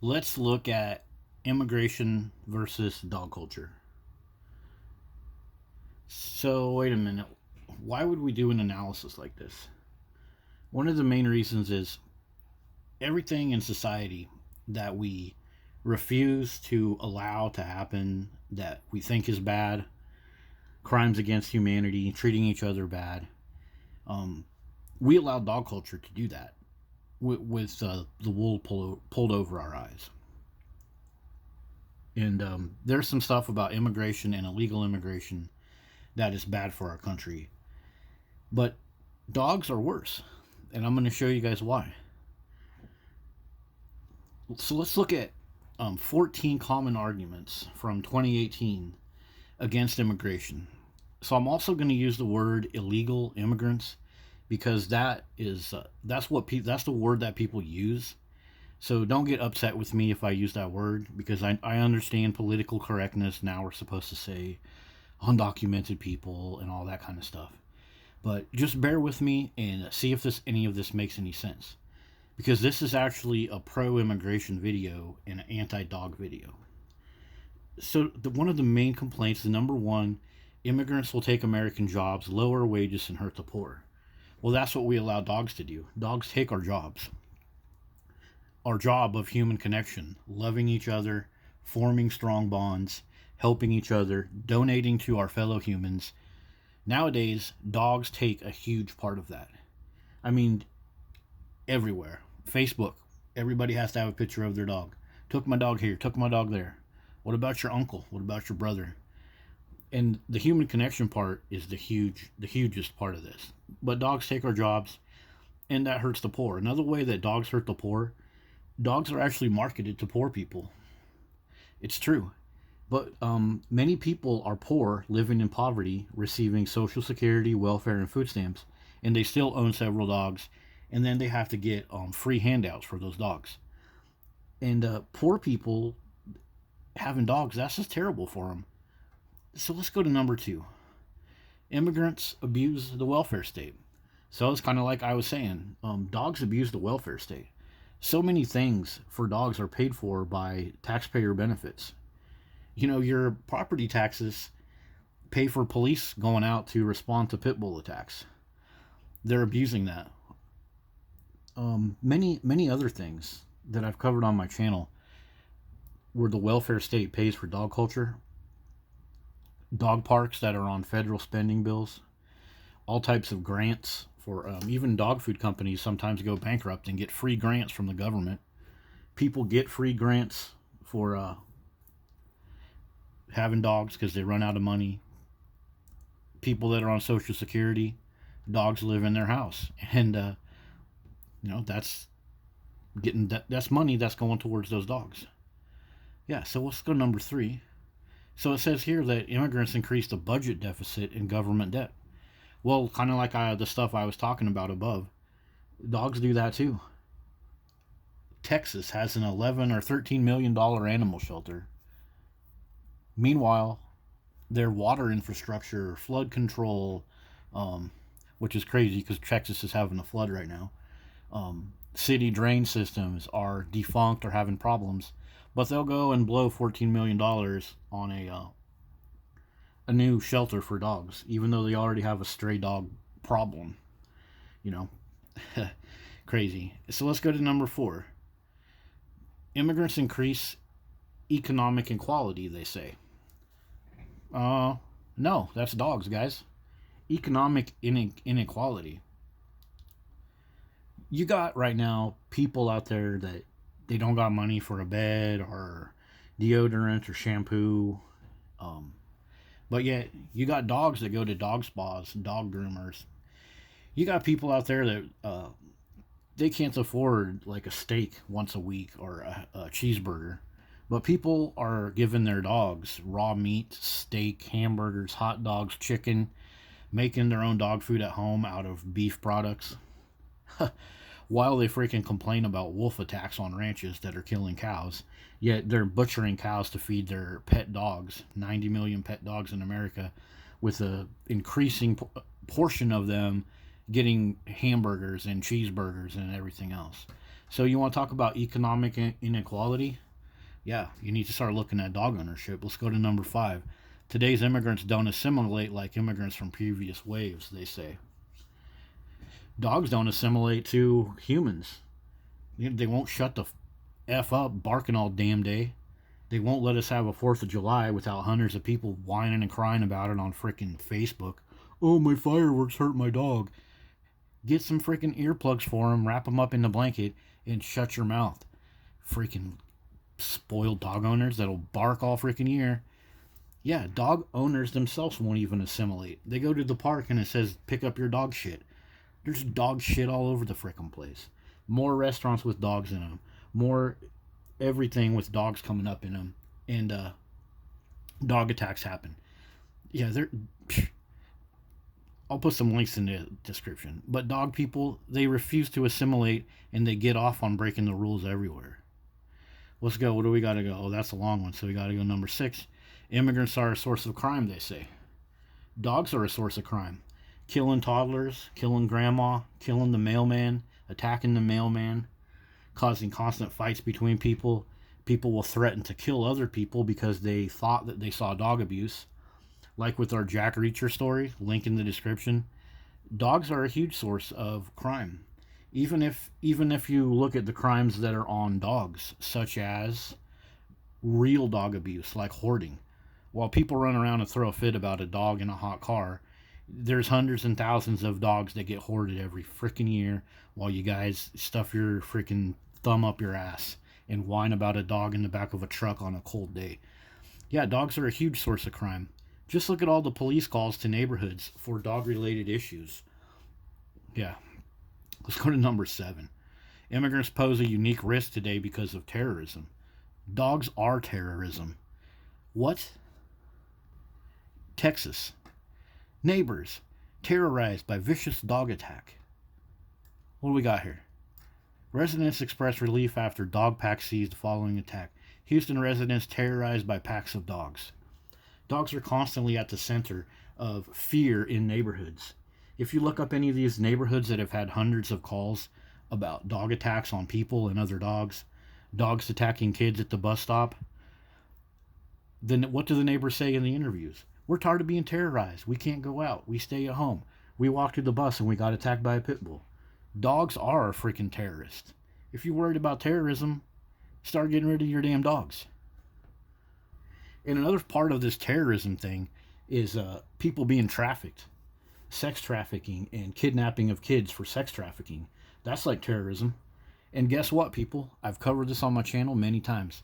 Let's look at immigration versus dog culture. So, wait a minute. Why would we do an analysis like this? One of the main reasons is everything in society that we refuse to allow to happen, that we think is bad, crimes against humanity, treating each other bad, um, we allow dog culture to do that with the wool pulled over our eyes. And there's some stuff about immigration and illegal immigration that is bad for our country. But dogs are worse. And I'm going to show you guys why. So let's look at 14 common arguments from 2018 against immigration. So I'm also going to use the word illegal immigrants because that's the word that people use. So don't get upset with me if I use that word because I understand political correctness. Now we're supposed to say undocumented people and all that kind of stuff. But just bear with me and see if any of this makes any sense. Because this is actually a pro-immigration video and an anti-dog video. So one of the main complaints, the number one, immigrants will take American jobs, lower wages, and hurt the poor. Well, that's what we allow dogs to do. Dogs take our jobs. Our job of human connection, loving each other, forming strong bonds, helping each other, donating to our fellow humans. Nowadays, dogs take a huge part of that. I mean, everywhere. Facebook, everybody has to have a picture of their dog. Took my dog here, took my dog there. What about your uncle? What about your brother? And the human connection part is the hugest part of this. But dogs take our jobs, and that hurts the poor. Another way that dogs hurt the poor, dogs are actually marketed to poor people. It's true. But many people are poor, living in poverty, receiving Social Security, welfare, and food stamps, and they still own several dogs, and then they have to get free handouts for those dogs. And poor people having dogs, that's just terrible for them. So let's go to number two. Immigrants abuse the welfare state. So it's kind of like I was saying, dogs abuse the welfare state. So many things for dogs are paid for by taxpayer benefits. You know, your property taxes pay for police going out to respond to pit bull attacks. They're abusing that. Many other things that I've covered on my channel where the welfare state pays for dog culture, dog parks that are on federal spending bills, all types of grants for even dog food companies sometimes go bankrupt and get free grants from the government. People get free grants for having dogs because they run out of money. People that are on Social Security, dogs live in their house, and that's that's money that's going towards those dogs. Yeah, so let's go to number three. So it says here that immigrants increase the budget deficit and government debt. Well, kind of like the stuff I was talking about above, dogs do that too. Texas has an 11 or $13 million animal shelter. Meanwhile, their water infrastructure, flood control, which is crazy because Texas is having a flood right now. City drain systems are defunct or having problems, but they'll go and blow $14 million on a new shelter for dogs, even though they already have a stray dog problem. You know, crazy. So let's go to number four. Immigrants increase economic inequality, they say. No, that's dogs, guys. Economic inequality. You got right now people out there that they don't got money for a bed or deodorant or shampoo. But yet you got dogs that go to dog spas, dog groomers. You got people out there that they can't afford like a steak once a week or a cheeseburger. But people are giving their dogs raw meat, steak, hamburgers, hot dogs, chicken, making their own dog food at home out of beef products. While they freaking complain about wolf attacks on ranches that are killing cows, yet they're butchering cows to feed their pet dogs. 90 million pet dogs in America, with a increasing portion of them getting hamburgers and cheeseburgers and everything else. So you want to talk about economic inequality? Yeah, you need to start looking at dog ownership. Let's go to number 5. Today's immigrants don't assimilate like immigrants from previous waves, they say. Dogs don't assimilate to humans. They won't shut the F up barking all damn day. They won't let us have a 4th of July without hundreds of people whining and crying about it on freaking Facebook. Oh, my fireworks hurt my dog. Get some freaking earplugs for him, wrap him up in the blanket, and shut your mouth. Freaking spoiled dog owners that'll bark all freaking year. Yeah, dog owners themselves won't even assimilate. They go to the park and it says, pick up your dog shit. There's dog shit all over the frickin' place. More restaurants with dogs in them. More everything with dogs coming up in them. And dog attacks happen. Yeah, I'll put some links in the description. But dog people, they refuse to assimilate and they get off on breaking the rules everywhere. Let's go. What do we got to go? Oh, that's a long one. So we got to go number 6. Immigrants are a source of crime, they say. Dogs are a source of crime. Killing toddlers, killing grandma, killing the mailman, attacking the mailman, causing constant fights between people. People will threaten to kill other people because they thought that they saw dog abuse. Like with our Jack Reacher story, link in the description. Dogs are a huge source of crime. Even if you look at the crimes that are on dogs, such as real dog abuse, like hoarding. While people run around and throw a fit about a dog in a hot car, there's hundreds and thousands of dogs that get hoarded every freaking year while you guys stuff your freaking thumb up your ass and whine about a dog in the back of a truck on a cold day. Yeah, dogs are a huge source of crime. Just look at all the police calls to neighborhoods for dog-related issues. Yeah. Let's go to number 7. Immigrants pose a unique risk today because of terrorism. Dogs are terrorism. What? Texas. Neighbors terrorized by vicious dog attack. What do we got here? Residents express relief after dog pack seized following attack. Houston residents terrorized by packs of dogs. Dogs are constantly at the center of fear in neighborhoods. If you look up any of these neighborhoods that have had hundreds of calls about dog attacks on people and other dogs, dogs attacking kids at the bus stop, then what do the neighbors say in the interviews? We're tired of being terrorized. We can't go out. We stay at home. We walked to the bus and we got attacked by a pit bull. Dogs are a freaking terrorist. If you're worried about terrorism, start getting rid of your damn dogs. And another part of this terrorism thing is people being trafficked. Sex trafficking and kidnapping of kids for sex trafficking. That's like terrorism. And guess what, people? I've covered this on my channel many times.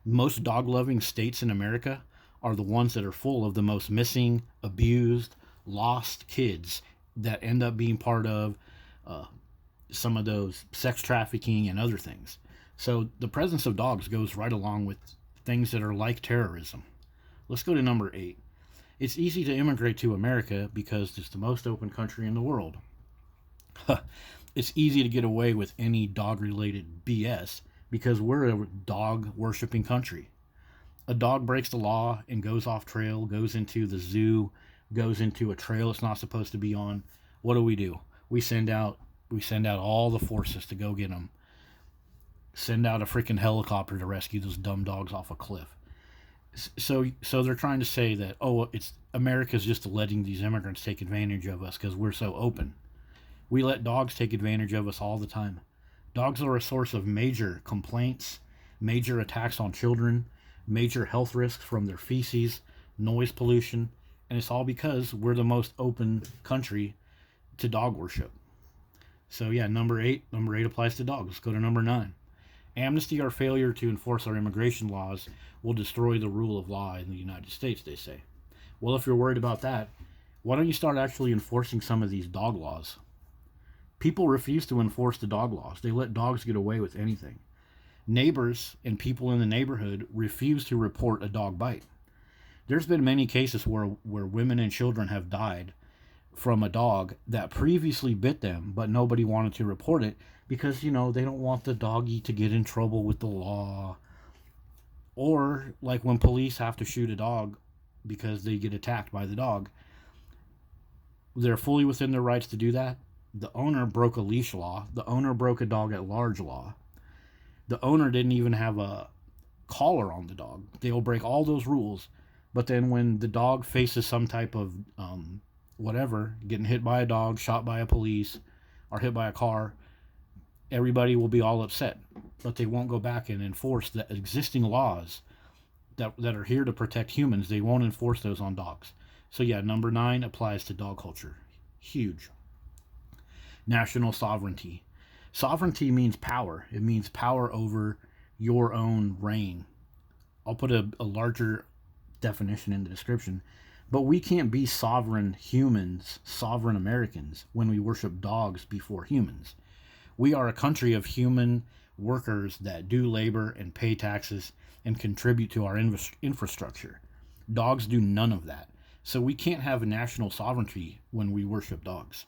Most dog-loving states in America are the ones that are full of the most missing, abused, lost kids that end up being part of some of those sex trafficking and other things. So the presence of dogs goes right along with things that are like terrorism. Let's go to number 8. It's easy to immigrate to America because it's the most open country in the world. It's easy to get away with any dog-related BS because we're a dog-worshipping country. A dog breaks the law and goes off trail, goes into the zoo, goes into a trail it's not supposed to be on. What do? We send out all the forces to go get them. Send out a freaking helicopter to rescue those dumb dogs off a cliff. So they're trying to say that, it's America's just letting these immigrants take advantage of us because we're so open. We let dogs take advantage of us all the time. Dogs are a source of major complaints, major attacks on children, major health risks from their feces, noise pollution, and it's all because we're the most open country to dog worship. So yeah, number 8 applies to dogs. Let's go to number 9. Amnesty or failure to enforce our immigration laws will destroy the rule of law in the United States, they say. Well, if you're worried about that, why don't you start actually enforcing some of these dog laws? People refuse to enforce the dog laws. They let dogs get away with anything. Neighbors and people in the neighborhood refuse to report a dog bite. There's been many cases where women and children have died from a dog that previously bit them, but nobody wanted to report it because, they don't want the doggy to get in trouble with the law. Or like when police have to shoot a dog because they get attacked by the dog, they're fully within their rights to do that. The owner broke a leash law. The owner broke a dog at large law. The owner didn't even have a collar on the dog. They'll break all those rules, but then when the dog faces some type of whatever, getting hit by a dog, shot by a police, or hit by a car, everybody will be all upset. But they won't go back and enforce the existing laws that are here to protect humans. They won't enforce those on dogs. So yeah, number 9 applies to dog culture. Huge. National sovereignty. Sovereignty means power. It means power over your own reign. I'll put a larger definition in the description. But we can't be sovereign humans, sovereign Americans, when we worship dogs before humans. We are a country of human workers that do labor and pay taxes and contribute to our infrastructure. Dogs do none of that. So we can't have a national sovereignty when we worship dogs.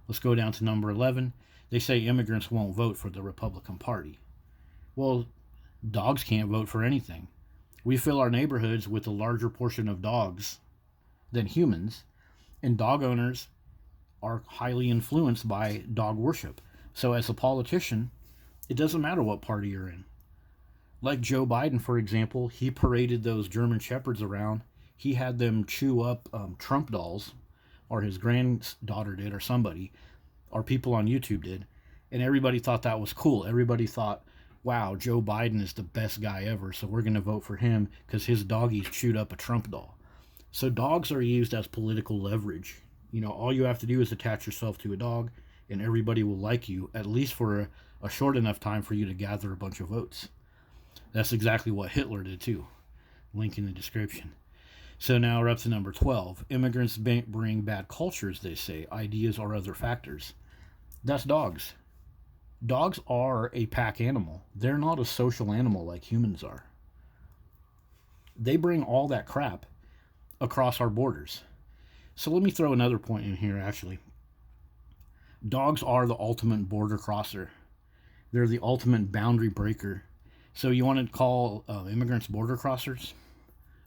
Let's go down to number 11. They say immigrants won't vote for the Republican Party. Well, dogs can't vote for anything. We fill our neighborhoods with a larger portion of dogs than humans, and dog owners are highly influenced by dog worship. So as a politician, it doesn't matter what party you're in. Like Joe Biden, for example, he paraded those German Shepherds around. He had them chew up Trump dolls, or his granddaughter did, or somebody, or people on YouTube did, and everybody thought that was cool. Everybody thought, wow, Joe Biden is the best guy ever, so we're going to vote for him because his doggies chewed up a Trump doll. So dogs are used as political leverage. You know, all you have to do is attach yourself to a dog, and everybody will like you, at least for a short enough time for you to gather a bunch of votes. That's exactly what Hitler did too. Link in the description. So now we're up to number 12. Immigrants bring bad cultures, they say, ideas or other factors. That's dogs. Dogs are a pack animal. They're not a social animal like humans are. They bring all that crap across our borders. So let me throw another point in here, actually. Dogs are the ultimate border crosser. They're the ultimate boundary breaker. So you want to call immigrants border crossers?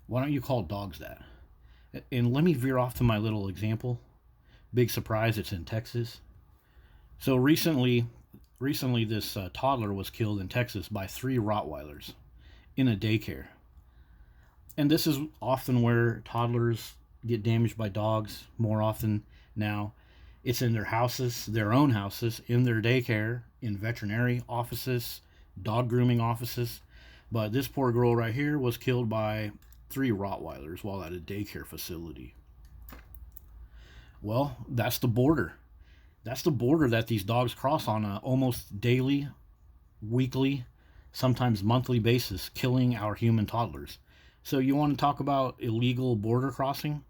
Why don't you call dogs that? And let me veer off to my little example. Big surprise, it's in Texas. So recently this toddler was killed in Texas by 3 Rottweilers in a daycare. And this is often where toddlers get damaged by dogs more often now. It's in their houses, their own houses, in their daycare, in veterinary offices, dog grooming offices. But this poor girl right here was killed by 3 Rottweilers while at a daycare facility. Well, that's the border. That's the border that these dogs cross on a almost daily, weekly, sometimes monthly basis, killing our human toddlers. So you want to talk about illegal border crossing?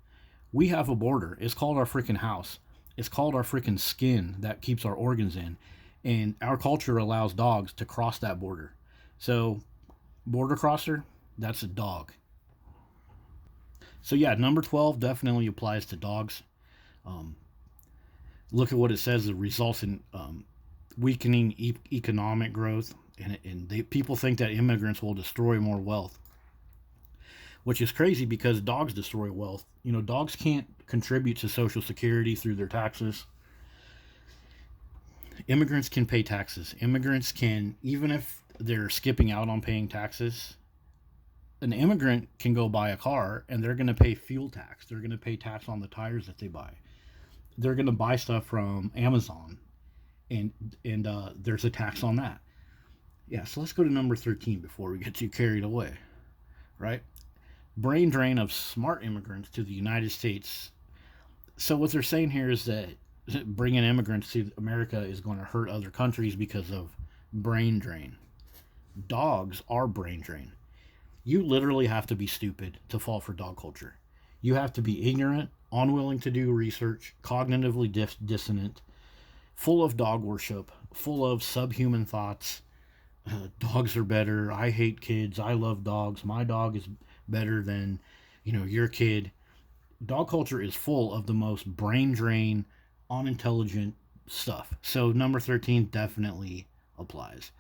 We have a border. It's called our freaking house. It's called our freaking skin that keeps our organs in. And our culture allows dogs to cross that border. So, border crosser, that's a dog. So yeah, number 12 definitely applies to dogs. Look at what it says. It results in weakening economic growth. And people think that immigrants will destroy more wealth, which is crazy because dogs destroy wealth. You know, dogs can't contribute to Social Security through their taxes. Immigrants can pay taxes. Immigrants can, even if they're skipping out on paying taxes, an immigrant can go buy a car and they're going to pay fuel tax. They're going to pay tax on the tires that they buy. They're going to buy stuff from Amazon, and there's a tax on that. Yeah, so let's go to number 13 before we get too carried away, right? Brain drain of smart immigrants to the United States. So what they're saying here is that bringing immigrants to America is going to hurt other countries because of brain drain. Dogs are brain drain. You literally have to be stupid to fall for dog culture. You have to be ignorant, unwilling to do research, cognitively dissonant, full of dog worship, full of subhuman thoughts. Dogs are better. I hate kids. I love dogs. My dog is better than, your kid. Dog culture is full of the most brain drain, unintelligent stuff. So number 13 definitely applies.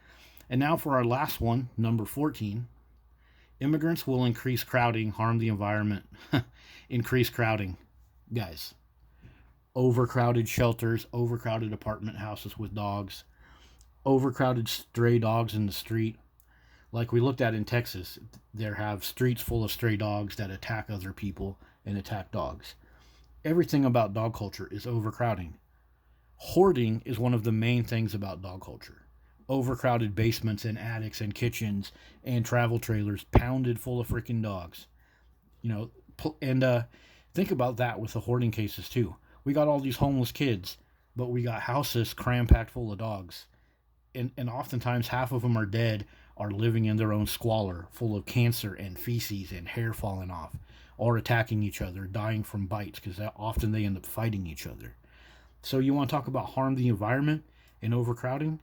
And now for our last one, number 14. Immigrants will increase crowding, harm the environment. Increase crowding. Guys, overcrowded shelters, overcrowded apartment houses with dogs, overcrowded stray dogs in the street. Like we looked at in Texas, there have streets full of stray dogs that attack other people and attack dogs. Everything about dog culture is overcrowding. Hoarding is one of the main things about dog culture. Overcrowded basements and attics and kitchens and travel trailers pounded full of freaking dogs. You know, and think about that with the hoarding cases too. We got all these homeless kids, but we got houses cram packed full of dogs. And oftentimes half of them are dead, are living in their own squalor, full of cancer and feces and hair falling off, or attacking each other, dying from bites, because often they end up fighting each other. So you want to talk about harm the environment and overcrowding?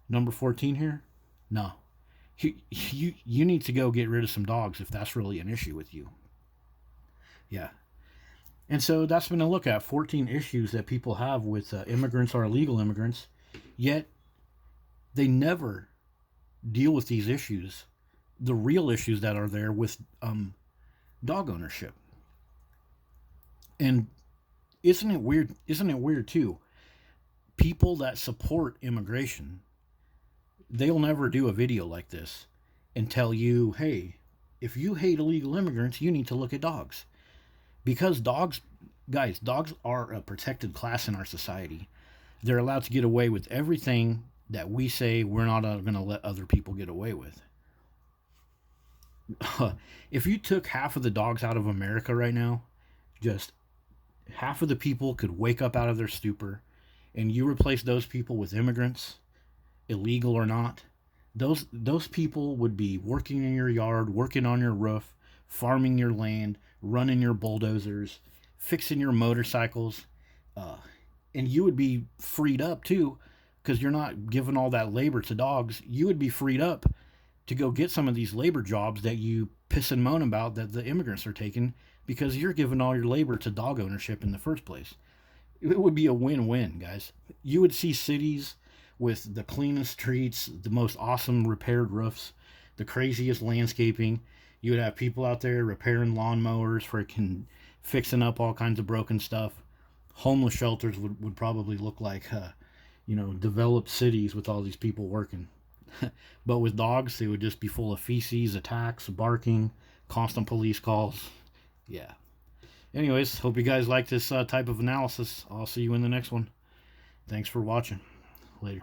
Number 14 here? No. You need to go get rid of some dogs if that's really an issue with you. Yeah. And so that's been a look at 14 issues that people have with immigrants or illegal immigrants, yet they never deal with these issues, the real issues that are there with dog ownership. And isn't it weird? Isn't it weird too? People that support immigration, they'll never do a video like this and tell you, hey, if you hate illegal immigrants, you need to look at dogs. Because dogs, guys, dogs are a protected class in our society. They're allowed to get away with everything that we say we're not going to let other people get away with. If you took half of the dogs out of America right now, just half of the people could wake up out of their stupor, and you replace those people with immigrants, illegal or not, those people would be working in your yard, working on your roof, farming your land, running your bulldozers, fixing your motorcycles, and you would be freed up too, because you're not giving all that labor to dogs. You would be freed up to go get some of these labor jobs that you piss and moan about that the immigrants are taking, because you're giving all your labor to dog ownership in the first place. It would be a win-win, guys. You would see cities with the cleanest streets, the most awesome repaired roofs, the craziest landscaping. You would have people out there repairing lawnmowers, freaking fixing up all kinds of broken stuff. Homeless shelters would probably look like, developed cities with all these people working. But with dogs, they would just be full of feces, attacks, barking, constant police calls. Yeah. Anyways, hope you guys like this type of analysis. I'll see you in the next one. Thanks for watching. Later.